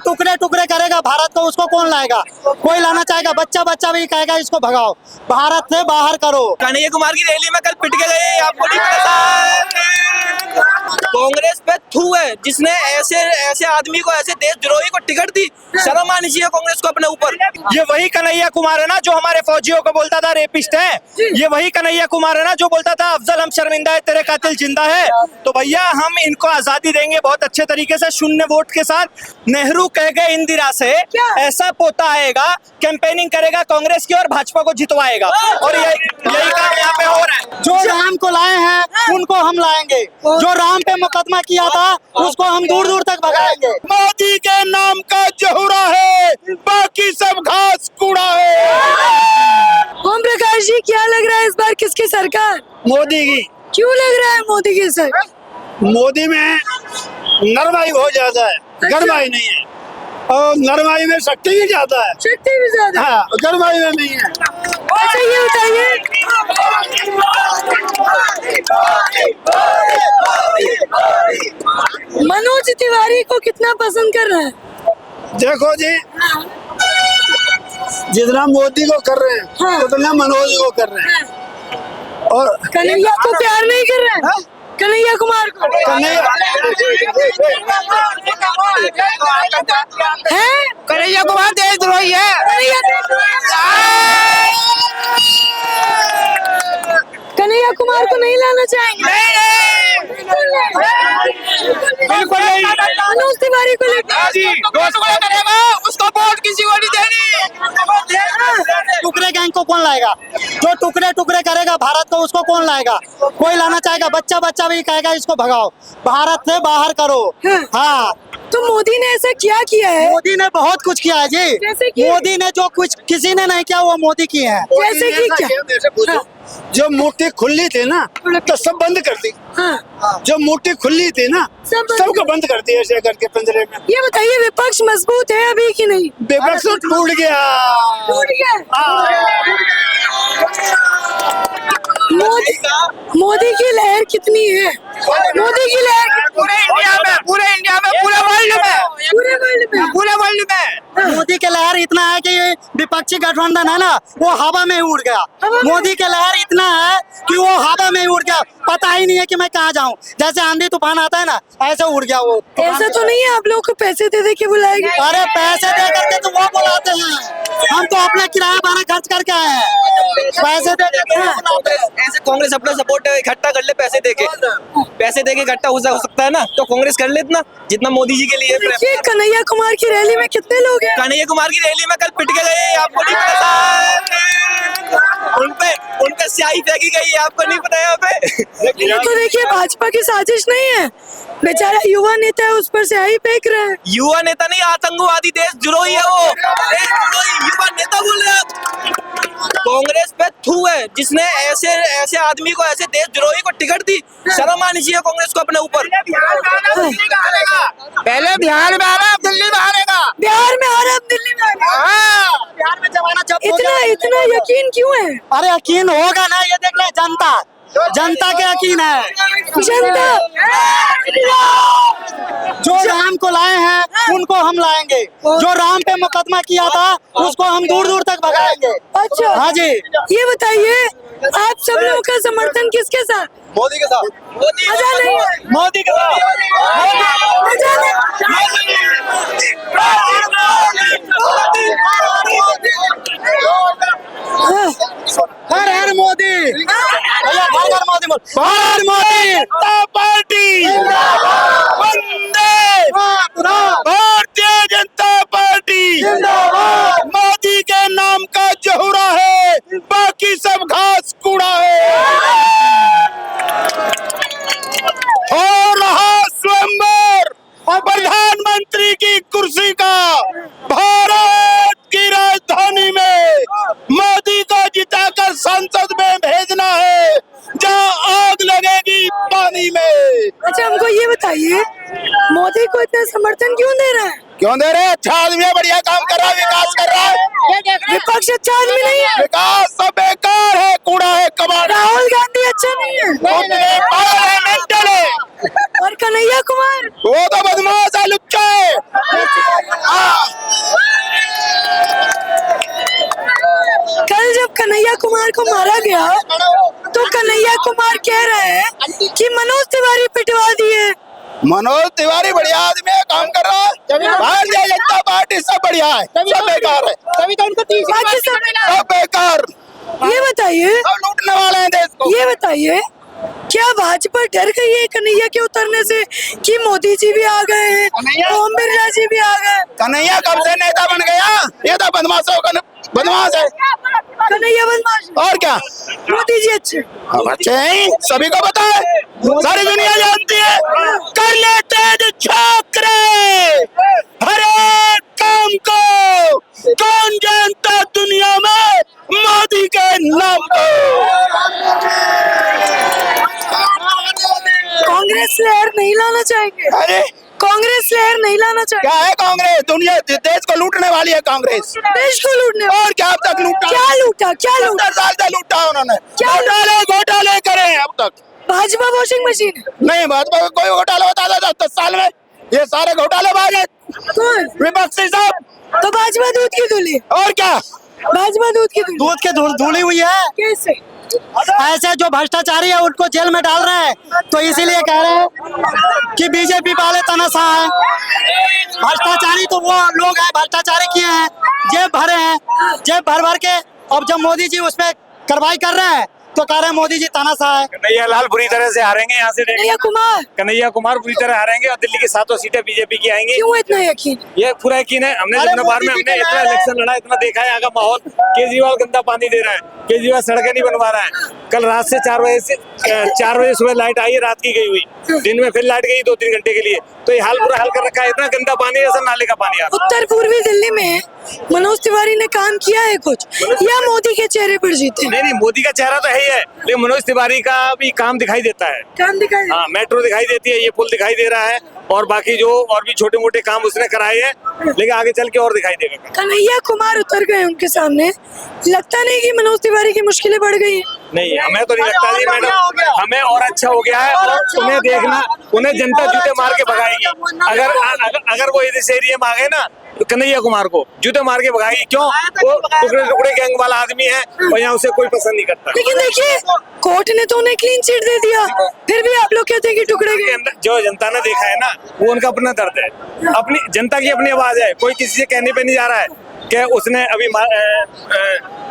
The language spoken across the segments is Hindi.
टुकड़े टुकड़े करेगा भारत को उसको कौन लाएगा? कोई लाना चाहेगा? बच्चा बच्चा भी कहेगा इसको भगाओ, भारत से बाहर करो। कन्हैया कुमार की रैली में कल पिट के गए, आपको नहीं पता? कांग्रेस पे थू है जिसने ऐसे ऐसे आदमी को, ऐसे देशद्रोही को टिकट दी। शर्म आनी चाहिए कांग्रेस को अपने ऊपर। ये वही कन्हैया कुमार है ना जो हमारे फौजियों को बोलता था रेपिस्ट है। ये वही कन्हैया कुमार है ना जो बोलता था अफजल हम शर्मिंदा है तेरे कातिल जिंदा है। तो भैया हम इनको आजादी देंगे बहुत अच्छे तरीके से, शून्य वोट के साथ। नेहरू कह गए इंदिरा से ऐसा पोता आएगा, कैंपेनिंग करेगा कांग्रेस की और भाजपा को जितवाएगा, और यही काम यहाँ पे हो रहा है। जो राम को लाए हैं उनको हम लाएंगे, जो राम पे मुकदमा किया था उसको हम दूर दूर तक भगाएंगे। मोदी के नाम का जहुरा है, बाकी सब घास कूड़ा है। ओम प्रकाश जी, क्या लग रहा है इस बार किसकी सरकार? मोदी की। क्यों लग रहा है मोदी की सर? मोदी में नरमाई बहुत ज्यादा है, गरमाई नहीं है। और नरमाई में शक्ति भी ज्यादा है। शक्ति भी ज्यादा। हाँ, गरमाई में नहीं है। अच्छा ये बताइए, मनोज तिवारी को कितना पसंद कर रहे हैं? देखो जी, जितना मोदी को कर रहे हैं उतना मनोज को कर रहे हैं। और कन्हैया को प्यार नहीं कर रहे हैं? कन्हैया कुमार को है? कन्हैया कुमार देशद्रोही है। कन्हैया कुमार को नहीं लाना चाहेंगे? बिल्कुल नहीं। मनोज तिवारी को करेगा उसको वोट किसी को नहीं देनी। टुकड़े गैंग को कौन लाएगा? जो टुकड़े टुकड़े करेगा भारत को उसको कौन लाएगा? कोई लाना चाहेगा? बच्चा बच्चा भी कहेगा इसको भगाओ, भारत से बाहर करो। हाँ, तो मोदी ने ऐसा क्या किया है? मोदी ने बहुत कुछ किया है जी। जैसे कि? मोदी ने जो कुछ किसी ने नहीं किया वो मोदी की है। जैसे कि क्या? जो मूर्ति खुली थी ना तो सब बंद कर दी। हाँ, जो मूर्ति खुली थी ना सबको बंद कर दिया ऐसे करके पिंजरे में। ये बताइए विपक्ष मजबूत है अभी कि नहीं? विपक्ष तो टूट गया। टूट गया। मोदी की लहर कितनी है? मोदी की लहर पूरे इंडिया में, पूरे वर्ल्ड में। मोदी के लहर इतना है कि विपक्षी गठबंधन है ना वो हवा में उड़ गया। मोदी के लहर इतना है कि वो हवा में उड़ गया, पता ही नहीं है कि मैं कहाँ जाऊँ। जैसे आंधी तूफान आता है ना ऐसे उड़ गया वो। ऐसा तो नहीं है आप लोग को पैसे दे दे के बुलाएंगे? अरे पैसे दे करके तो वो बुलाते हैं, हम तो अपना किराया भाड़ा खर्च करके आए हैं। पैसे दे के ऐसे कांग्रेस अपना सपोर्ट इकट्ठा कर ले, पैसे देके इकट्ठा हो सकता है ना, तो कांग्रेस कर ले इतना जितना मोदी जी के लिए। देखिए कन्हैया कुमार की रैली में कितने लोग हैं? कन्हैया कुमार की रैली में कल पिट के गए, आपको नहीं पता? उनपे स्याही फेंकी गई है, आपको नहीं पता? यहाँ पे ये तो देखिए भाजपा की साजिश नहीं है, बेचारा युवा नेता है उस पर से आई फेंक रहे हैं। युवा नेता नहीं, आतंकवादी देशद्रोही है वो। देशद्रोही युवा नेता बोल रहे हैं। कांग्रेस पे थू है जिसने ऐसे ऐसे आदमी को, ऐसे देशद्रोही को टिकट दी। शर्म आनी चाहिए कांग्रेस को अपने ऊपर। पहले बिहार में आ रहा, अब दिल्ली में हारेगा। बिहार में आ रहा, अब दिल्ली में आ रहा। बिहार में जमाना जब इतना यकीन क्यों है? अरे यकीन होगा ना, ये देख रहे जनता के यकीन है। जनता जो राम को लाए हैं उनको हम लाएंगे, जो राम पे मुकदमा किया था उसको हम दूर दूर तक भगाएंगे। अच्छा हाँ जी। ये बताइए आप सब लोगों का समर्थन किसके साथ? मोदी के साथ। मजा नहीं है? मोदी के साथ। मजा नहीं। हर हर मोदी, भैया हर हर मोदी बोल। हर मोदी जनता पार्टी वंदे मातरम, भारतीय जनता पार्टी मोदी के नाम का जहुरा है, बाकी सब घास कूड़ा है। हो रहा स्वयंवर प्रधानमंत्री की कुर्सी का भारत की राजधानी में मोदी को जिताकर संसद में भेजना है जहां आग लगेगी पानी में। अच्छा हमको ये बताइए मोदी को इतना समर्थन क्यों दे रहा है? क्यों दे रहे? अच्छा आदमी है, बढ़िया काम कर रहा है, विकास कर रहा है। विपक्ष अच्छा आदमी नहीं है? विकास सब बेकार है, कूड़ा है, कबाड़। राहुल गांधी अच्छा नहीं है? पागल है, मेंटल है। और कन्हैया कुमार वो तो बदमाश है, लुच्चा है। गया तो कन्हैया कुमार कह रहे हैं कि मनोज तिवारी पिटवा दिए। मनोज तिवारी बढ़िया आदमी है, काम कर रहा है। भारतीय जनता पार्टी सब बढ़िया है, सब बेकार है, बाकी सब बेकार, ये बताइए, सब लूटने वाले हैं देश को। ये बताइए क्या भाजपा डर गई है कन्हैया के उतरने से कि मोदी जी भी आ गए हैं, ओम बिरला जी भी आ गए? कन्हैया कब से नेता बन गया? ये तो बदमाशों का बदमाश है, कन्हैया बदमाश, और क्या? मोदी जी अच्छे। अब अच्छे हैं, सभी को पता है, सारी दुनिया जानती है। कर लेते हैं छोकरे हर एक काम को, कौन जानता दुनिया में मोदी के नाम को। कांग्रेस लहर नहीं लाना चाहेंगे? अरे कांग्रेस लहर नहीं लाना चाहेंगे? क्या है कांग्रेस? दुनिया देश को लूटने वाली है कांग्रेस। देश को लूटने? और क्या अब तक लूटा? क्या लूटा? क्या लूटा? 70 साल से लूटा उन्होंने। क्या? घोटाले करे हैं अब तक। Bhajpa washing machine? नहीं, भाजपा का कोई घोटाला होता था 10 साल में? ये सारे घोटाले बाज हैं, कौन? विपक्षी सब। तो भाजपा दूध की धुली? और क्या? भाजपा दूध की धुली दूध के धुली हुई है। कैसे? ऐसे जो भ्रष्टाचारी है उनको जेल में डाल रहे हैं, तो इसीलिए कह रहे हैं कि बीजेपी वाले तनाशाह है। भ्रष्टाचारी तो वो लोग हैं, भ्रष्टाचारी किए हैं, जेब भरे हैं, जेब भर भर के। अब जब मोदी जी उसमें कार्रवाई कर रहे हैं तो कह रहे हैं मोदी जी तानाशाह है। कन्हैया लाल बुरी तरह से हारेंगे यहाँ से। कन्हैया कुमार कन्हैया कुमार बुरी तरह हारेंगे और दिल्ली की 7 सीटें बीजेपी की आएंगी। क्यों इतना यकीन? ये पूरा यकीन है। हमने अरे जितने बार में मोदी जी हमने के इतना लहर है। इलेक्शन लड़ा, इतना देखा है यहाँ का माहौल। केजरीवाल गंदा पानी दे रहा है, केजरीवाल सड़कें नहीं बनवा रहा है। कल रात से 4 बजे सुबह लाइट आई है, रात की गई हुई, दिन में फिर लाइट गई 2-3 घंटे के लिए। तो ये हाल पूरा हाल कर रखा है, इतना गंदा पानी है, सब नाले का पानी आ रहा है। उत्तर पूर्वी दिल्ली में मनोज तिवारी ने काम किया है कुछ, या मोदी के चेहरे पर जीते? नहीं, मोदी का चेहरा तो है ही है, लेकिन मनोज तिवारी का भी काम दिखाई देता है। काम दिखाई? हाँ, मेट्रो दिखाई देती है, ये पुल दिखाई दे रहा है, और बाकी जो और भी छोटे मोटे काम उसने कराए हैं, लेकिन आगे चल के और दिखाई देगा। कन्हैया कुमार उतर गए उनके सामने, लगता नहीं कि मनोज तिवारी की मुश्किलें बढ़ गई हैं? नहीं, हमें तो नहीं लगता जी मैडम, हमें और अच्छा हो गया है। और उन्हें देखना, उन्हें जनता जूते मार के भगाएगी। अगर वो इस एरिया में आ गए ना, तो कन्हैया कुमार को जूते मार के भगाएगी। क्यों? वो टुकड़े टुकड़े गैंग वाला आदमी है और यहाँ उसे कोई पसंद नहीं करता। लेकिन देखिए कोर्ट ने तो उन्हें क्लीन चिट दे दिया, फिर भी आप लोग कहते हैं कि टुकड़े के गए। अंदर जो जनता ने देखा है ना, वो उनका अपना दर्द है, अपनी जनता की अपनी आवाज है। कोई किसी से कहने पे नहीं जा रहा है कि उसने अभी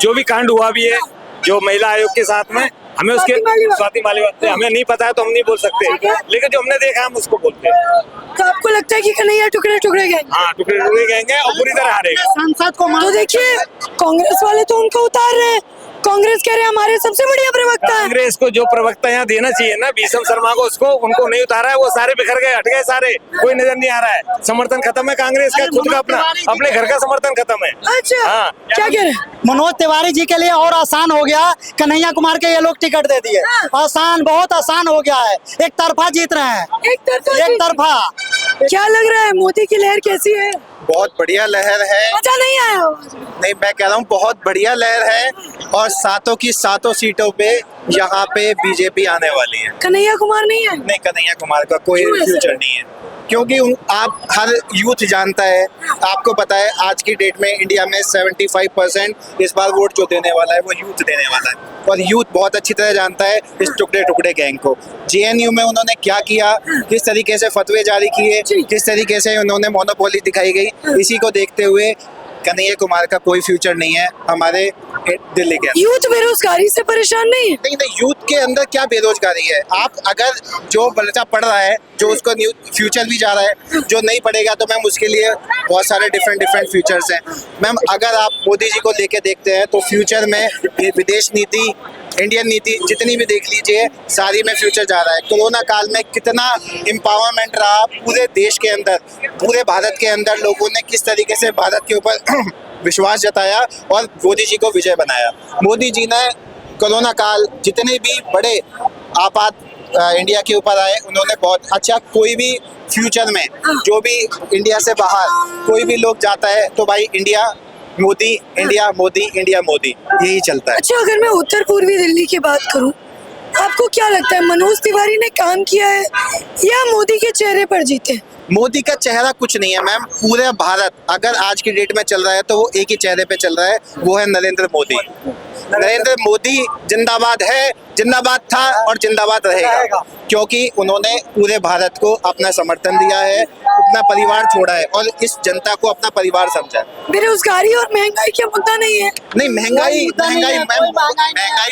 जो भी कांड हुआ भी है, जो महिला आयोग के साथ में, हमें उसके स्वाति मालीवाल हमें नहीं पता है तो हम नहीं बोल सकते, लेकिन जो हमने देखा हम उसको बोलते हैं। तो आपको लगता है कि कन्हैया टुकड़े टुकड़े गए? हाँ, टुकड़े टुकड़े गएंगे और पूरी तरह हारेगा। सांसद को तो देखिए कांग्रेस वाले तो उनको उतार रहे हैं, कांग्रेस कह रहे हैं हमारे सबसे बढ़िया प्रवक्ता है। कांग्रेस को जो प्रवक्ता यहाँ देना चाहिए ना, भीषम शर्मा को, उसको उनको नहीं उतारा है। वो सारे बिखर गए, हट गए सारे, कोई नजर नहीं आ रहा है। समर्थन खत्म है कांग्रेस का, खुद का अपने घर का समर्थन खत्म है। अच्छा, हाँ। क्या कह रहे हैं? मनोज तिवारी जी के लिए और आसान हो गया, कन्हैया कुमार के ये लोग टिकट दे दिए। आसान, बहुत आसान हो गया है, एक तरफा जीत रहे हैं, एक तरफा। क्या लग रहा है मोदी की लहर कैसी है? बहुत बढ़िया लहर है। मजा नहीं आया? नहीं, मैं कह रहा हूँ बहुत बढ़िया लहर है, और 7 की 7 सीटों पे यहाँ पे बीजेपी आने वाली है। कन्हैया कुमार नहीं है? नहीं, कन्हैया कुमार का कोई क्यों ऐसा? फ्यूचर नहीं है, क्योंकि आप हर यूथ जानता है, आपको पता है आज की डेट में इंडिया में 75% इस बार वोट जो देने वाला है वो यूथ देने वाला है, और यूथ बहुत अच्छी तरह जानता है इस टुकड़े टुकड़े गैंग को। जेएनयू में उन्होंने क्या किया, किस तरीके से फतवे जारी किए, किस तरीके से उन्होंने मोनोपोली दिखाई गई, इसी को देखते हुए कन्हैया कुमार का कोई फ्यूचर नहीं है हमारे दिल्ली के अंदर। यूथ बेरोजगारी से परेशान नहीं है? नहीं, यूथ के अंदर क्या बेरोजगारी है? आप अगर जो बच्चा पढ़ रहा है, जो उसको फ्यूचर भी जा रहा है, जो नहीं पढ़ेगा तो मैम उसके लिए बहुत सारे डिफरेंट फ्यूचर्स हैं। मैम अगर आप मोदी जी को लेके देखते हैं तो फ्यूचर में विदेश नीति, इंडियन नीति जितनी भी देख लीजिए, सारी में फ्यूचर जा रहा है। कोरोना काल में कितना एम्पावरमेंट रहा पूरे देश के अंदर, पूरे भारत के अंदर, लोगों ने किस तरीके से भारत के ऊपर विश्वास जताया और मोदी जी को विजय बनाया। मोदी जी ने कोरोना काल जितने भी बड़े आपात इंडिया के ऊपर आए, उन्होंने बहुत अच्छा, कोई भी फ्यूचर में जो भी इंडिया से बाहर कोई भी लोग जाता है तो भाई India Modi, India Modi, India Modi, यही चलता है। अच्छा, अगर मैं उत्तर पूर्वी दिल्ली की बात करूं, आपको क्या लगता है मनोज तिवारी ने काम किया है या मोदी के चेहरे पर जीते? मोदी का चेहरा कुछ नहीं है मैम। पूरे भारत अगर आज की डेट में चल रहा है तो वो एक ही चेहरे पे चल रहा है, वो है नरेंद्र मोदी। नरेंद्र मोदी जिंदाबाद है, जिंदाबाद था और जिंदाबाद रहेगा, क्योंकि उन्होंने पूरे भारत को अपना समर्थन दिया है, अपना परिवार छोड़ा है और इस जनता को अपना परिवार समझा है। बेरोजगारी और महंगाई क्या मुद्दा नहीं है? नहीं, महंगाई महंगाई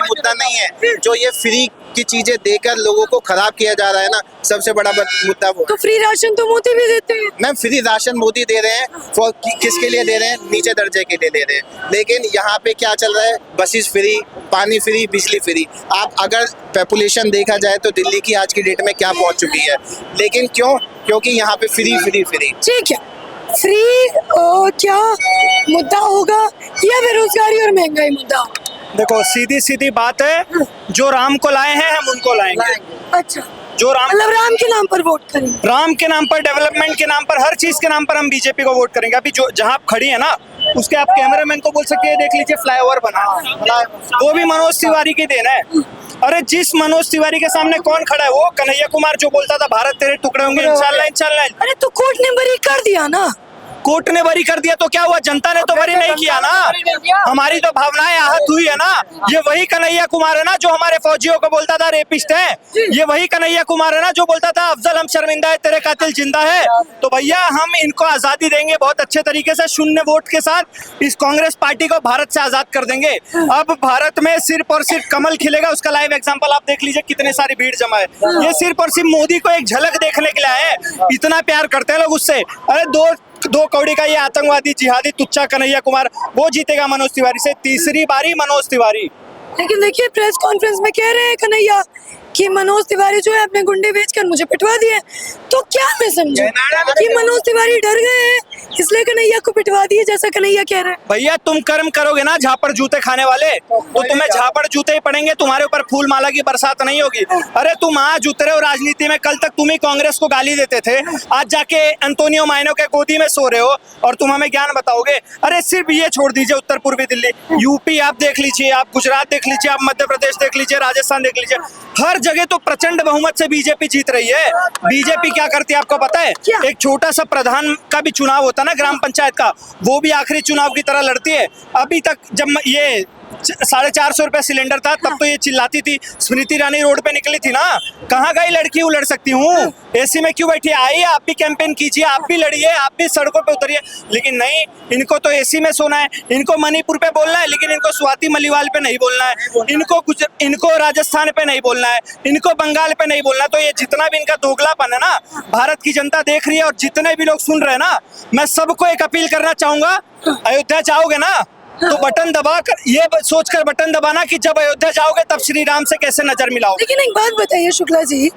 मुद्दा नहीं है। जो ये फ्री की चीजें देकर लोगों को खराब किया जा रहा है ना, सबसे बड़ा मुद्दा वो। तो फ्री राशन तो मोदी भी देते हैं। मैम फ्री राशन मोदी दे रहे हैं, फॉर किसके लिए दे रहे हैं? नीचे दर्जे के लिए दे रहे हैं। लेकिन यहाँ पे क्या चल रहा है? बसेस फ्री, पानी फ्री, बिजली फ्री। आप अगर पॉपुलेशन देखा जाए तो दिल्ली की आज की डेट में क्या पहुंच चुकी है, लेकिन क्यों? क्योंकि यहाँ पे फ्री फ्री फ्री। ठीक है, फ्री क्या मुद्दा होगा या बेरोजगारी और महंगाई मुद्दा? देखो सीधी सीधी बात है, जो राम को लाए हैं हम उनको लाएंगे। अच्छा, जो राम मतलब राम के नाम पर वोट करेंगे? राम के नाम पर, डेवलपमेंट के नाम पर, हर चीज के नाम पर हम बीजेपी को वोट करेंगे। अभी जो जहां आप खड़ी है ना, उसके आप कैमरामैन को बोल सकते हैं देख लीजिए फ्लाईओवर बना है, वो भी मनोज तिवारी की देन है। अरे जिस मनोज तिवारी के सामने कौन खड़ा है? वो कन्हैया कुमार जो बोलता था भारत तेरे टुकड़े होंगे इंशाल्लाह इंशाल्लाह। अरे तो कोर्ट ने बरी कर दिया ना। कोर्ट ने बरी कर दिया तो क्या हुआ? जनता ने तो बरी नहीं किया ना। हमारी तो भावनाएं आहत हुई है ना। ये वही कन्हैया कुमार है ना जो हमारे फौजियों को बोलता था रेपिस्ट है। ये वही कन्हैया कुमार है ना जो बोलता था अफजल हम शर्मिंदा है तेरे कातिल जिंदा है। तो भैया हम इनको आजादी देंगे बहुत अच्छे तरीके से, शून्य वोट के साथ इस कांग्रेस पार्टी को भारत से आजाद कर देंगे। अब भारत में सिर्फ और सिर्फ कमल खिलेगा, उसका लाइव एग्जाम्पल आप देख लीजिए, कितने सारी भीड़ जमा है। ये सिर्फ और सिर्फ मोदी को एक झलक देखने के लिए आए हैं, इतना प्यार करते हैं लोग उससे। अरे दो कौड़ी का ये आतंकवादी जिहादी तुच्चा कन्हैया कुमार, वो जीतेगा मनोज तिवारी से, तीसरी बारी मनोज तिवारी। लेकिन देखिए प्रेस कॉन्फ्रेंस में कह रहे हैं कन्हैया कि मनोज तिवारी जो है अपने गुंडे बेचकर मुझे पिटवा दिए। तो क्या मैं समझूं कि मनोज तिवारी डर गए हैं इसलिए कन्हैया को पिटवा दिए, जैसा कन्हैया कह रहे हैं? भैया तुम कर्म करोगे ना झापड़ जूते खाने वाले, तो तुम्हें झापड़ जूते ही पड़ेंगे, तुम्हारे ऊपर फूल माला की बरसात नहीं होगी। अरे तुम आज उतरे हो राजनीति में, कल तक तुम ही कांग्रेस को गाली देते थे, आज जाके एंटोनियो माइनो के गोदी में सो रहे हो और तुम हमें ज्ञान बताओगे। अरे सिर्फ ये छोड़ दीजिए, उत्तर पूर्वी दिल्ली, यूपी आप देख लीजिए, आप गुजरात देख लीजिए, आप मध्य प्रदेश देख लीजिए, राजस्थान देख लीजिए, हर जगह तो प्रचंड बहुमत से बीजेपी जीत रही है। बीजेपी क्या करती है आपको पता है? एक छोटा सा प्रधान का भी चुनाव होता है ना ग्राम पंचायत का, वो भी आखिरी चुनाव की तरह लड़ती है। अभी तक जब ये 450 रुपए सिलेंडर था तब तो ये चिल्लाती थी, स्मृति ईरानी रोड पे निकली थी ना, कहाँ गई लड़की हूँ लड़ सकती हूँ, एसी में क्यों बैठी? आइए आप भी कैंपेन कीजिए, आप भी लड़िए, आप भी सड़कों पे उतरिए। लेकिन नहीं, इनको तो एसी में सोना है, इनको मणिपुर पे बोलना है, लेकिन इनको स्वाति मलिवाल पे नहीं बोलना है, इनको राजस्थान पे नहीं बोलना है, इनको बंगाल पे नहीं बोलना। तो ये जितना भी इनका दोगलापन है ना, भारत की जनता देख रही है और जितने भी लोग सुन रहे हैं ना, मैं सबको एक अपील करना चाहूंगा, अयोध्या जाओगे ना तो बटन दबाकर ये सोचकर बटन दबाना कि जब अयोध्या जाओगे तब श्री राम से कैसे नजर मिलाओगे। लेकिन एक बात बताइए शुक्ला जी,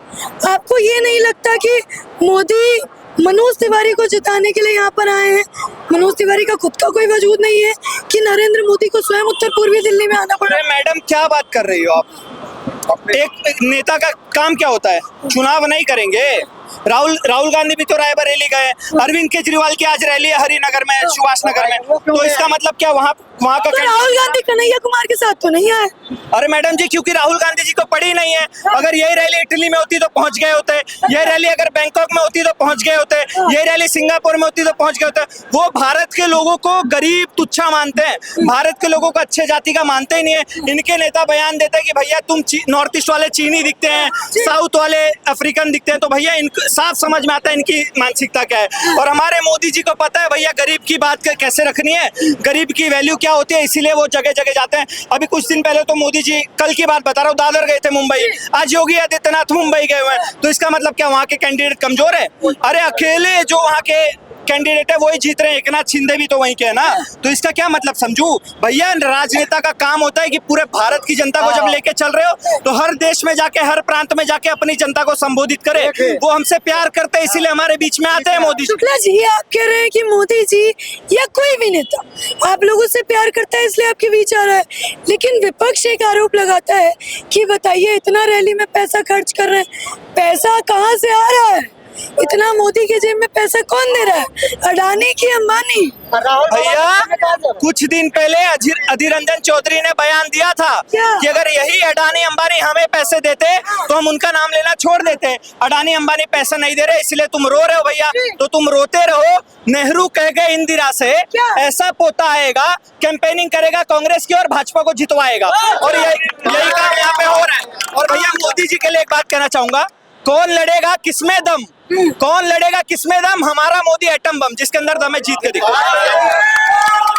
आपको ये नहीं लगता कि मोदी मनोज तिवारी को जिताने के लिए यहाँ पर आए हैं? मनोज तिवारी का खुद का कोई वजूद नहीं है कि नरेंद्र मोदी को स्वयं उत्तर पूर्वी दिल्ली में आना पड़ा? मैडम क्या बात कर रही हो आप? एक नेता का काम क्या होता है? चुनाव नहीं करेंगे। राहुल गांधी भी तो रायबरेली गए, अरविंद केजरीवाल की आज रैली है हरिनगर में, सुभाष नगर में, तो इसका मतलब क्या वहाँ का तो राहुल गांधी कन्हैया कुमार के साथ तो नहीं आए? अरे मैडम जी, क्योंकि राहुल गांधी जी को पड़ी नहीं है। अगर यही रैली इटली में होती तो पहुंच गए होते, यही रैली अगर बैंकॉक में होती तो पहुंच गए होते, यही रैली सिंगापुर में होती तो पहुंच गए होते। वो भारत के लोगों को गरीब तुच्छा मानते हैं, भारत के लोगों को अच्छे जाति का मानते ही नहीं है। इनके नेता बयान देते हैं कि भैया तुम नॉर्थ ईस्ट वाले चीनी दिखते हैं, साउथ वाले अफ्रीकन दिखते हैं, तो भैया इनको साफ समझ में आता है इनकी मानसिकता क्या है। और हमारे मोदी जी को पता है भैया गरीब की बात कैसे रखनी है, गरीब की वैल्यू क्या होती है, इसीलिए वो जगह जगह जाते हैं। अभी कुछ दिन पहले तो मोदी जी, कल की बात बता रहा हूँ, दादर गए थे मुंबई, आज योगी आदित्यनाथ मुंबई गए हुए हैं। तो इसका मतलब क्या वहाँ के कैंडिडेट कमजोर है? अरे अकेले जो वहाँ के कैंडिडेट है वही जीत रहे हैं, एकनाथ शिंदे भी तो वहीं के है ना। तो इसका क्या मतलब समझू भैया? राजनेता का काम होता है कि पूरे भारत की जनता को जब लेके चल रहे हो तो हर देश में जाके, हर प्रांत में जाके अपनी जनता को संबोधित करे। वो हमसे प्यार करते हैं, इसीलिए हमारे बीच में आते हैं मोदी। शुक्ला जी, आप कह रहे हैं कि मोदी जी या कोई भी नेता आप लोगों से प्यार करता है इसलिए आपके बीच आ रहा है, लेकिन विपक्ष एक आरोप लगाता है कि बताइए इतना रैली में पैसा खर्च कर रहे हैं, पैसा कहाँ से आ रहा है? इतना मोदी के जेब में पैसा कौन दे रहा है? अडानी की, अंबानी? भैया कुछ दिन पहले अधीर रंजन चौधरी ने बयान दिया था क्या? कि अगर यही अडानी अंबानी हमें पैसे देते तो हम उनका नाम लेना छोड़ देते। अडानी अंबानी पैसा नहीं दे रहे इसलिए तुम रो रहे हो भैया, तो तुम रोते रहो। नेहरू कह गए इंदिरा से क्या? ऐसा पोता आएगा, कैंपेनिंग करेगा कांग्रेस की और भाजपा को जितवाएगा, और यही काम यहाँ पे हो रहा है। और भैया मोदी जी के लिए एक बात कहना चाहूंगा, कौन लड़ेगा किसमें दम, कौन लड़ेगा किसमें दम? हमारा मोदी एटम बम, जिसके अंदर दम है जीत के दिखाओ।